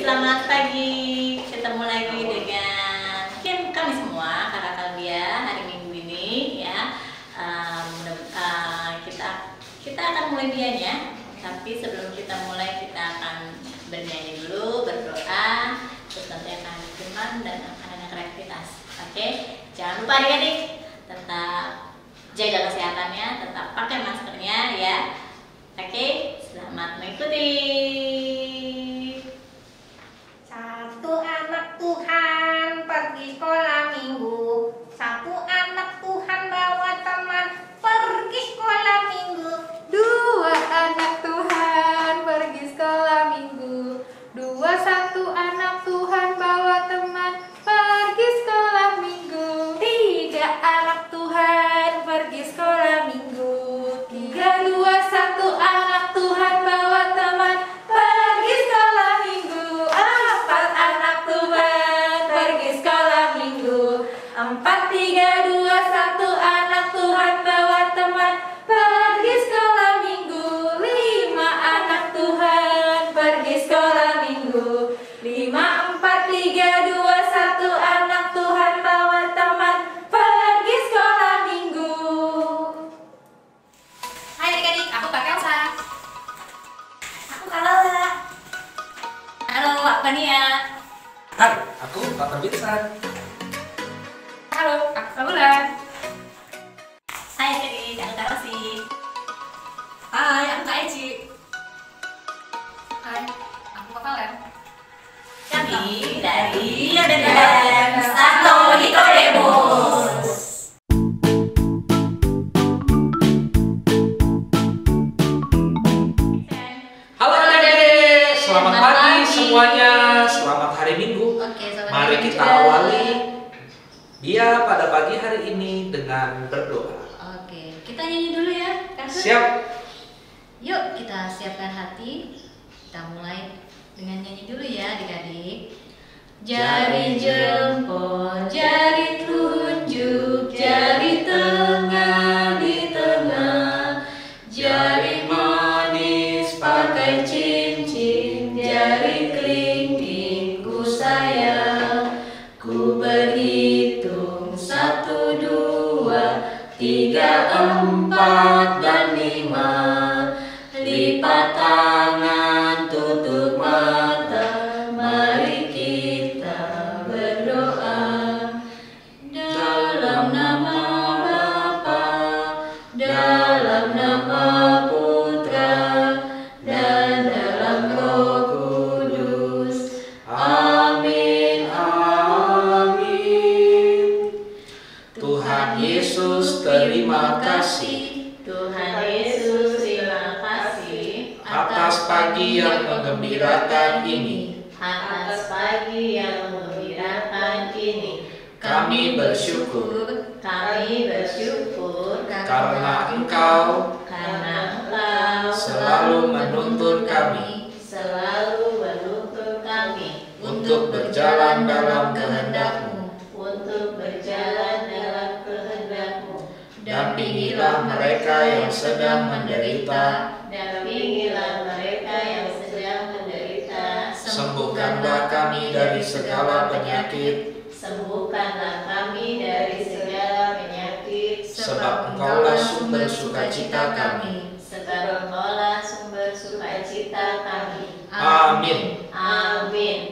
selamat pagi. Ketemu lagi dengan kami semua, kakak kalian hari Minggu ini ya. Kita akan mulai dianya. Tapi sebelum kita mulai, kita akan bernyanyi dulu, berdoa, terus nanti akan ada firman dan akan ada kreativitas. Oke, jangan lupa adik-adik tetap jaga kesehatannya, tetap pakai maskernya ya. Oke, selamat mengikuti. Satu anak Tuhan pergi sekolah minggu. Satu anak Tuhan bawa teman pergi sekolah minggu. Dua anak Tuhan pergi sekolah minggu. Dua satu anak Tuhan bawa teman pergi sekolah minggu. Tiga anak Tuhan pergi sekolah minggu. Tiga dua satu anak Tuhan bawa teman pergi sekolah minggu. Empat anak Tuhan pergi sekolah minggu. Empat tiga dua satu anak Tuhan bawa teman pergi sekolah minggu. Lima anak Tuhan pergi sekolah minggu. Lima empat tiga dua satu anak Tuhan bawa teman pergi sekolah minggu. Hai adik-adik, aku Kak Elsa. Aku Kak Lola. Halo, aku Nia. Hai, aku Pak Perbinsan. Halo, aku Bulan. Hai adik, aku Kak Rosi. Hai, aku Kak Eci. Hai, aku Kak Valen. Kami dari Yodedan Santo Nikodemus. Halo adik-adik, selamat pagi semuanya. Selamat hari Minggu. Oke, selamat Mari pagi kita juga. awali dia pada pagi hari ini dengan berdoa. Oke, kita nyanyi dulu ya, Kak Sun. Siap? Yuk kita siapkan hati. Kita mulai dengan nyanyi dulu ya adik-adik. Jari jempol, jari telunjuk, jari tengah di tengah, jari manis pakai cincin, jari kelingkingku sayang. Ku berhitung 1, 2, 3, 4 dan 5. Lipat tangan, tutup mata, mari kita berdoa. Dalam nama Bapa, dalam nama Putra, dan dalam Roh Kudus. Amin, amin. Tuhan Yesus, terima kasih Tuhan Yesus, terima kasih atas pagi yang menggembirakan ini. Atas pagi yang menggembirakan ini, Kami bersyukur karena Engkau selalu menuntun kami untuk berjalan dalam kehendak-Mu. Dampingilah mereka yang sedang menderita. Sembuhkanlah kami dari segala penyakit, sebab Engkaulah sumber sukacita kami. Amin.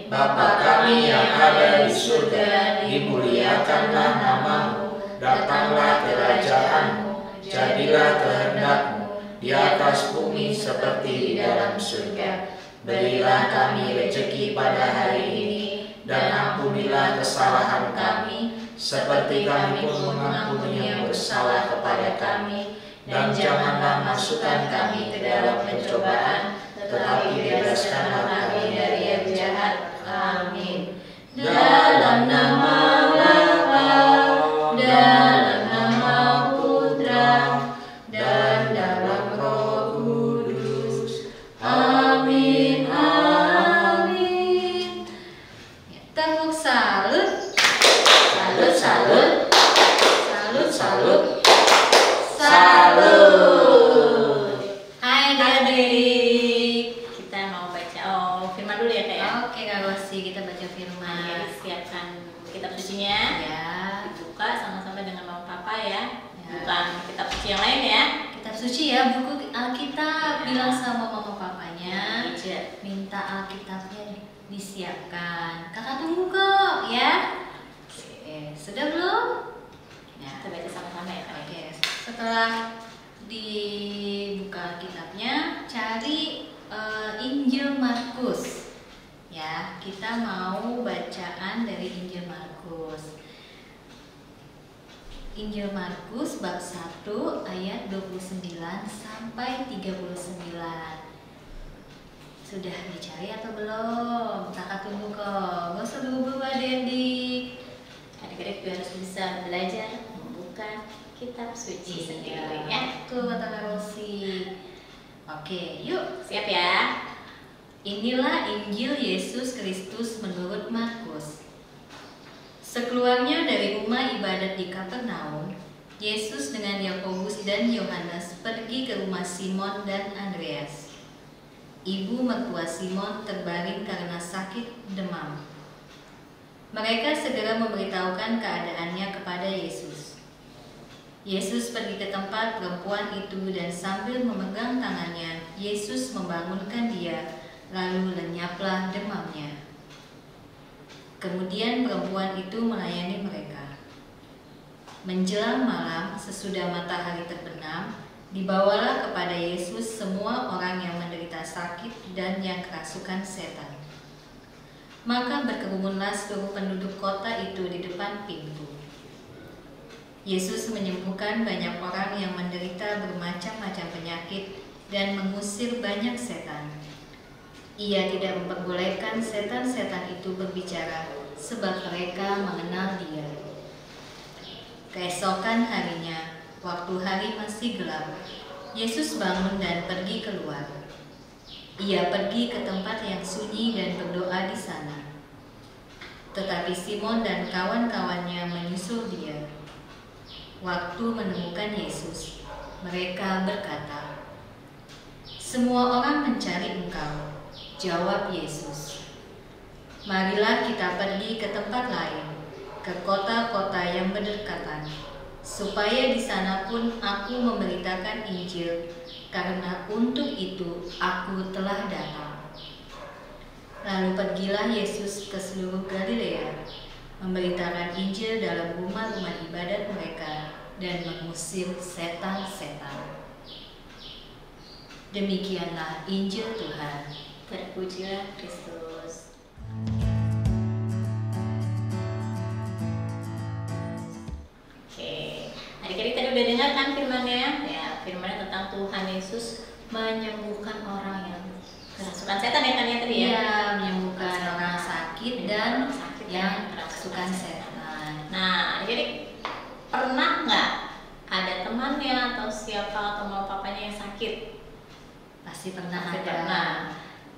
Bapa kami yang ada di surga, dimuliakanlah nama-Mu. Datanglah kerajaan-Mu, jadilah kehendak-Mu di atas bumi seperti di dalam surga. Berilah kami rezeki pada hari ini, dan ampunilah kesalahan kami, seperti kami pun mengampuni yang bersalah kepada kami. Dan janganlah masukkan kami ke dalam pencobaan, tetapi bebaskanlah kami dari yang jahat. Amin. Dalam nama Bapa, dalam nama Putra, dan dalam Roh Kudus. Amin, amin. Tepuk salut. Salut, salut, Salut, salut. salut. Hai adik-adik. sucinya. Ya. Dibuka sama-sama dengan mama papa ya. Ya. Bukan kitab suci yang lain ya. Kitab suci ya, buku Alkitab. Ya. Bilang sama mama papanya, Iya. minta Alkitabnya disiapkan. Kakak tunggu kok ya. Sudah belum? Ya. Kita baca sama-sama ya Kak. Oke, setelah dibuka kitabnya, cari Injil Markus. Ya, kita mau bacaan dari Injil Markus. Injil Markus bab 1 ayat 29 sampai 39. Sudah dicari atau belum? Kakak tunggu kok. Gak usah buru-buru adik-adik. Adik-adik juga harus bisa belajar membuka kitab suci sendiri ya. Tuh kata Kak Rosi. Oke, yuk. Siap ya. Inilah Injil Yesus Kristus menurut Markus. Sekeluarnya dari rumah ibadat di Kapernaum, Yesus dengan Yakobus dan Yohanes pergi ke rumah Simon dan Andreas. Ibu mertua Simon terbaring karena sakit demam. Mereka segera memberitahukan keadaannya kepada Yesus. Yesus pergi ke tempat perempuan itu dan sambil memegang tangannya, Yesus membangunkan dia, lalu lenyaplah demamnya. Kemudian perempuan itu melayani mereka. Menjelang malam, sesudah matahari terbenam, dibawalah kepada Yesus semua orang yang menderita sakit dan yang kerasukan setan. Maka berkerumunlah seluruh penduduk kota itu di depan pintu. Yesus menyembuhkan banyak orang yang menderita bermacam-macam penyakit dan mengusir banyak setan. Ia tidak memperbolehkan setan-setan itu berbicara, sebab mereka mengenal Dia. Keesokan harinya, waktu hari masih gelap, Yesus bangun dan pergi keluar. Ia pergi ke tempat yang sunyi dan berdoa di sana. Tetapi Simon dan kawan-kawannya menyusul Dia. Waktu menemukan Yesus, mereka berkata, "Semua orang mencari Engkau." Jawab Yesus, "Marilah kita pergi ke tempat lain, ke kota-kota yang berdekatan, supaya di sana pun aku memberitakan Injil, karena untuk itu aku telah datang." Lalu pergilah Yesus ke seluruh Galilea, memberitakan Injil dalam rumah-rumah ibadat mereka dan mengusir setan-setan. Demikianlah Injil Tuhan. Terpujilah Kristus. Oke, adik-adik tadi udah dengar kan firmannya? Ya, firmannya tentang Tuhan Yesus menyembuhkan orang yang kerasukan setan ya kan ya tadi ya? Iya, menyembuhkan orang sakit dan Sakit yang kerasukan kerasukan setan. Nah, adik-adik pernah nggak ada temannya atau siapa atau mama papanya yang sakit? Pasti pernah Pasti ada. pernah.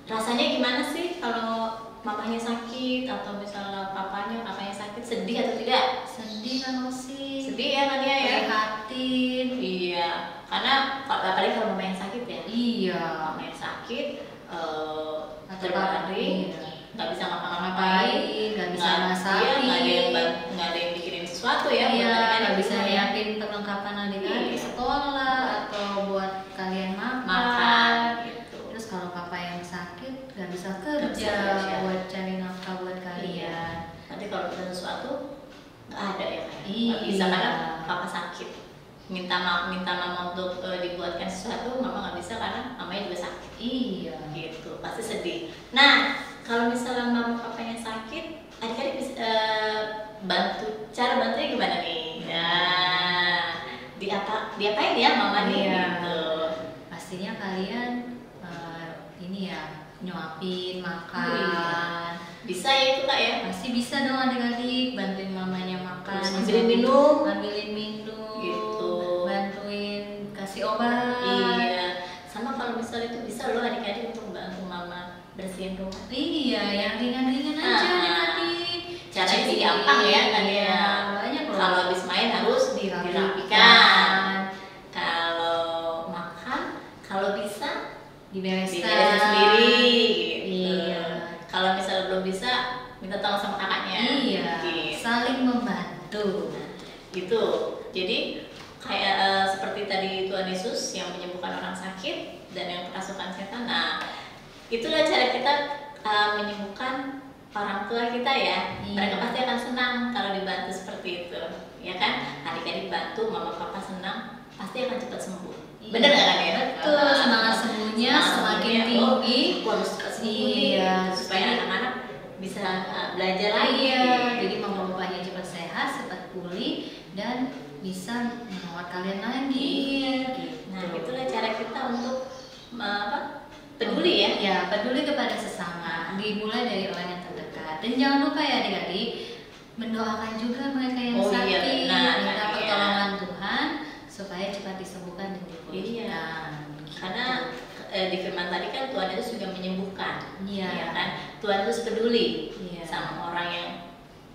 Rasanya gimana sih kalau mamanya sakit atau misalnya papanya, kakaknya sakit, sedih atau tidak? Sedih kan Rosi? Sedih ya Nadia ya? Prihatin. Iya, karena apalagi kalau mama yang sakit ya. Iya. Mama yang sakit, Atau terbaring, iya. nggak bisa ngapa-ngapain, Ngapain, nggak bisa masakin. iya, nggak ada yang bikinin sesuatu ya. buat Iya, adik-adik nggak di bisa rumah ya. nyiapin perlengkapan adik-adik Iya. sekolah atau buat kalian makan. Makan gitu. Terus kalau papa yang sakit nggak bisa Nggak bisa kerja kerja. buat cari nafkah buat Iya. kalian. Nanti kalau ada sesuatu nggak ada ya kan? Iya. Nggak bisa karena papa sakit. Minta mama untuk dibuatkan sesuatu, mama nggak bisa karena mamanya juga sakit. Iya. Gitu, pasti sedih. Nah, kalau misalnya mama papanya sakit, adik-adik bisa cara bantunya gimana nih? Ya, diapain ya mama nih? Iya. Gitu. Pastinya kalian ini ya nyuapin makan. Iya. Bisa ya itu kak ya? Pasti bisa dong adik-adik bantuin mamanya makan. Terus ambilin minum. Ambilin minum. Gitu. Bantuin kasih obat. Iya. Sama kalau misalnya itu bisa loh adik-adik untuk bantu mama bersihin rumah. Iya, yang ringan-ringan aja Ah. adik-adik. Caranya sih gampang ya kan ya. Iya, banyak loh. Kalau habis main harus dirapikan. Kalau makan, kalau bisa Dibereskan. diberesin sendiri. Gitu. Iya. Kalau misalnya belum bisa, minta tolong sama kakaknya. Iya, Gitu. saling gitu. Jadi kayak seperti tadi Tuhan Yesus yang menyembuhkan orang sakit dan yang kerasukan setan. Nah, itulah cara kita menyembuhkan orang tua kita ya. Mereka pasti akan senang kalau dibantu seperti itu, ya kan? Adik-adik bantu, mama papa senang, pasti akan cepat sembuh. Bener nggak kan ya? Betul, semangat sembuhnya semakin tinggi. Aku harus cepat sembuh nih, supaya anak-anak bisa belajar lagi. Jadi mama bapaknya cepat sehat, cepat pulih, dan bisa merawat kalian lagi. Gitu. Nah, itulah cara kita untuk peduli ya. Ya, peduli kepada sesama. Dimulai dari orang yang terdekat. Dan jangan lupa ya adik-adik, mendoakan juga mereka yang sakit, minta pertolongan Tuhan supaya cepat disembuhkan dan dipulihkan. Karena di firman tadi kan Tuhan itu juga menyembuhkan. Ya kan? Tuhan itu peduli sama orang yang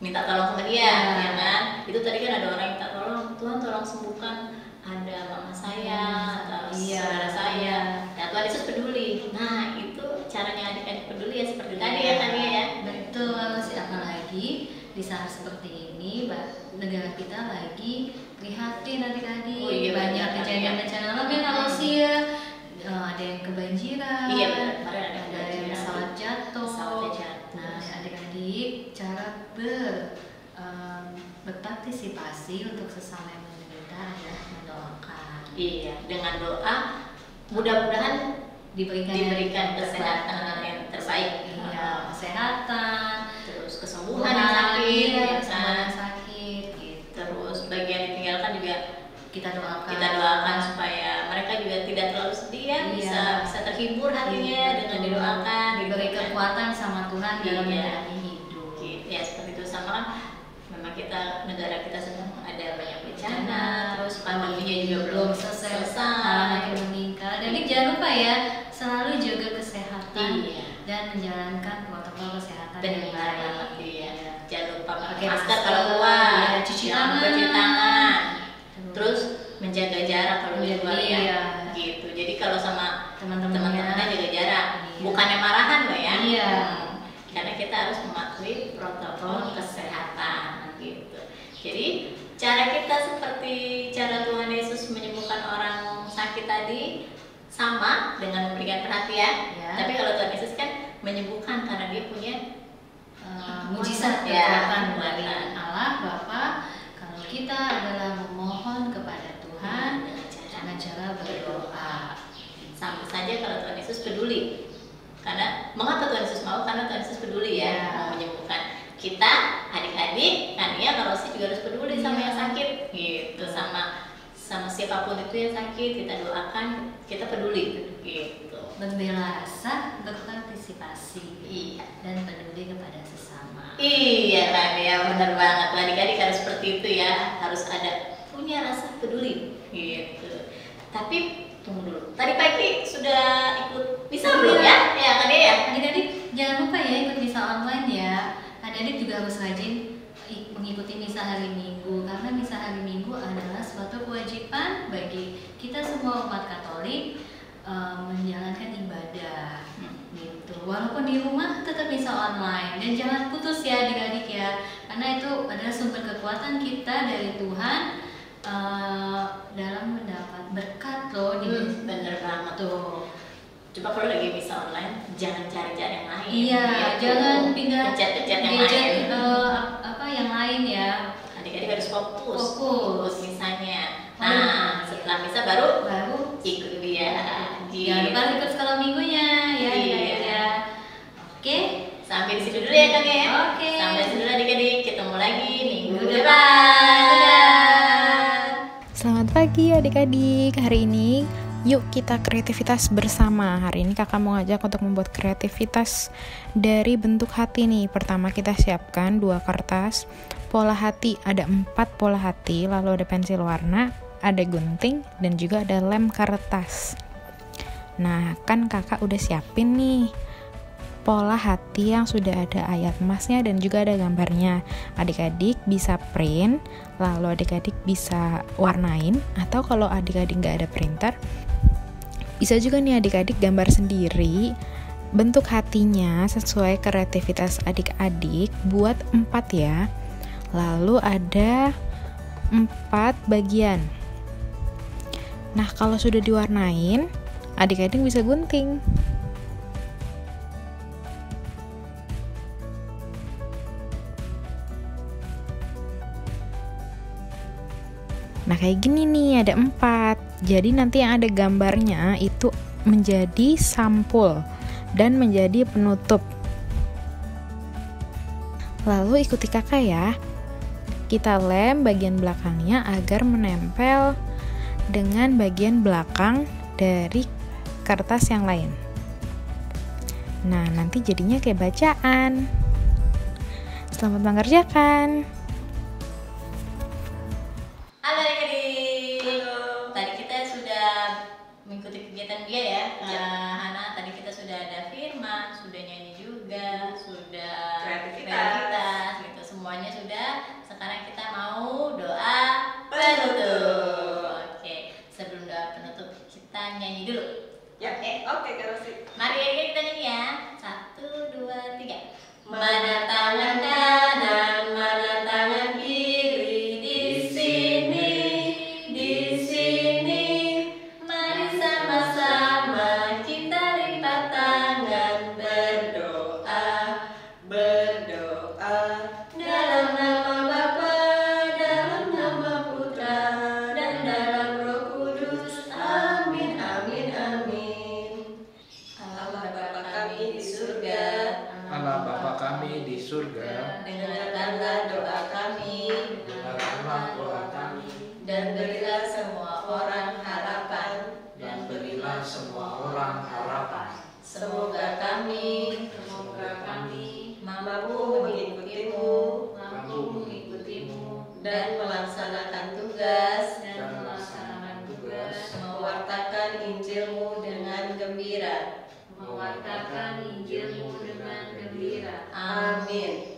minta tolong sama dia, ya kan? Itu tadi kan ada orang yang minta tolong, Tuhan tolong sembuhkan ada mama saya atau saudara saya. Nah, Tuhan Yesus peduli. Nah, itu caranya adik-adik peduli ya seperti tadi ya kan ya. Betul sih, apalagi di saat seperti ini negara kita lagi prihatin adik-adik. Banyak bencana-bencana alam yang ada yang kebanjiran, ada yang pesawat jatuh. Nah, adik-adik cara berpartisipasi untuk sesama yang menderita adalah mendoakan. Iya, dengan doa mudah-mudahan diberikan kesehatan yang terbaik. Iya, kesehatan, terus kesembuhan yang sakit, gitu. Terus bagi yang ditinggalkan juga kita doakan supaya mereka juga tidak terlalu sedih ya, bisa terhibur hatinya dengan didoakan, diberi kekuatan sama Tuhan dalam menjalani hidup. Ya seperti itu, sama kan memang negara kita sedang ada banyak bencana, terus pandeminya juga belum selesai, makin meningkat. Jadi jangan lupa ya, selalu jaga kesehatan dan menjalankan protokol kesehatan yang baik. Jangan lupa pakai masker kalau keluar, cuci tangan, terus menjaga jarak kalau di luar ya. Gitu. Jadi kalau sama teman-temannya jaga jarak, bukannya marahan loh ya. Karena kita harus mematuhi protokol kesehatan gitu. Jadi cara kita seperti cara Tuhan Yesus menyembuhkan orang sakit tadi sama dengan memberikan perhatian. Tapi kalau Tuhan Yesus kan menyembuhkan karena dia punya mujizat kekuatan dari Allah Bapa. Kalau kita adalah memohon kepada Tuhan dengan cara berdoa. Sama saja kalau Tuhan Yesus peduli. Karena mengapa Tuhan Yesus mau? Karena Tuhan Yesus peduli mau menyembuhkan kita, adik-adik, Kania, Kak Rosi juga harus peduli sama yang sakit, gitu, sama siapapun itu yang sakit, kita doakan, kita peduli, gitu. Berbela rasa, berpartisipasi, dan peduli kepada sesama. Iya, Kania, benar banget. Adik-adik harus seperti itu ya, harus punya rasa peduli, gitu. Tapi tunggu dulu. Tadi pagi sudah ikut misa belum ya? Ya, kan ya? Adik-adik jangan lupa ya ikut misa online ya. Adik-adik juga harus rajin mengikuti misa hari Minggu, karena misa hari Minggu adalah suatu kewajiban bagi kita semua umat Katolik menjalankan ibadah. Gitu. Walaupun di rumah tetap misa online, dan jangan putus ya adik-adik ya, karena itu adalah sumber kekuatan kita dari Tuhan dalam mendapat berkat loh. Bener banget tuh. Coba kalau lagi misa online, jangan cari-cari yang lain. Iya, jangan pindah pencet-pencet yang lain. Yang lain ya. Adik-adik harus fokus misanya. Nah, setelah misa baru ikut dia. Jangan lupa ikut sekolah minggunya ya. Oke, sampai di situ dulu ya Kak ya. Oke. Sampai di situ dulu adik-adik. Ketemu lagi minggu depan. Selamat pagi adik-adik. Hari ini yuk kita kreativitas bersama. Hari ini kakak mau ngajak untuk membuat kreativitas dari bentuk hati nih. Pertama kita siapkan 2 kertas pola hati. Ada 4 pola hati, lalu ada pensil warna, ada gunting, dan juga ada lem kertas. Nah kan kakak udah siapin nih pola hati yang sudah ada ayat emasnya dan juga ada gambarnya. Adik-adik bisa print, lalu adik-adik bisa warnain, atau kalau adik-adik nggak ada printer, bisa juga nih adik-adik gambar sendiri bentuk hatinya sesuai kreativitas adik-adik. Buat 4 ya. Lalu ada 4 bagian. Nah, kalau sudah diwarnain, adik-adik bisa gunting. Nah, kayak gini nih, ada 4. Jadi nanti yang ada gambarnya itu menjadi sampul dan menjadi penutup. Lalu ikuti kakak ya. Kita lem bagian belakangnya agar menempel dengan bagian belakang dari kertas yang lain. Nah, nanti jadinya kayak bacaan. Selamat mengerjakan. Halo adik-adik. Tadi kita sudah mengikuti kegiatan dia ya. Hana, tadi kita sudah ada firman, sudah nyanyi juga, sudah kreativitas gitu. Semuanya sudah. Sekarang kita mau doa penutup. Oke, sebelum doa penutup kita nyanyi dulu. Ya, oke Kak Rosi. Mari adik-adik kita nyanyi ya. 1, 2, 3. Mana tangan kanan, mana tangan kiri di sini, mari sama-sama kita lipat tangan berdoa dalam nama Bapa, dalam nama Putra, dan dalam Roh Kudus. Amin, amin, amin. Allah Bapa kami di surga, Allah Bapa kami di surga, dengarkanlah doa kami, dengarkanlah doa kami, dan berilah semua orang harapan, dan berilah semua orang harapan. semoga kami mampu mengikutimu dan melaksanakan tugas mewartakan Injilmu dengan gembira. Amin.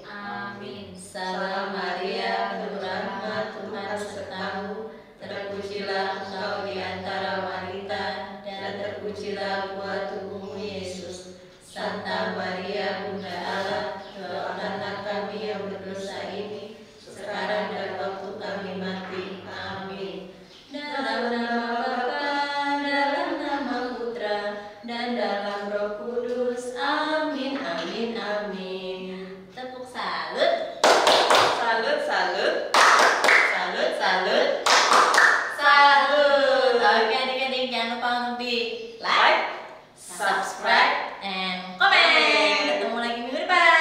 Salam Maria, penuh rahmat, Tuhan sertamu. Terpujilah engkau di antara wanita, dan terpujilah buah tubuhmu Yesus. Santa Maria, Bunda Allah, doakanlah kami yang berdosa ini, sekarang dan waktu kami mati. Amin. Dalam nama Bapa, dalam nama Putra, dan dalam Roh Kudus. Amin, amin, amin. Tepuk salut. Salut. Oke adik-adik, jangan lupa untuk di like, subscribe, and comment. Ketemu lagi minggu depan.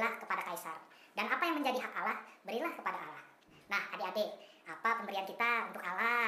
berilah kepada kaisar. Dan apa yang menjadi hak Allah, berilah kepada Allah. Nah, adik-adik, apa pemberian kita untuk Allah?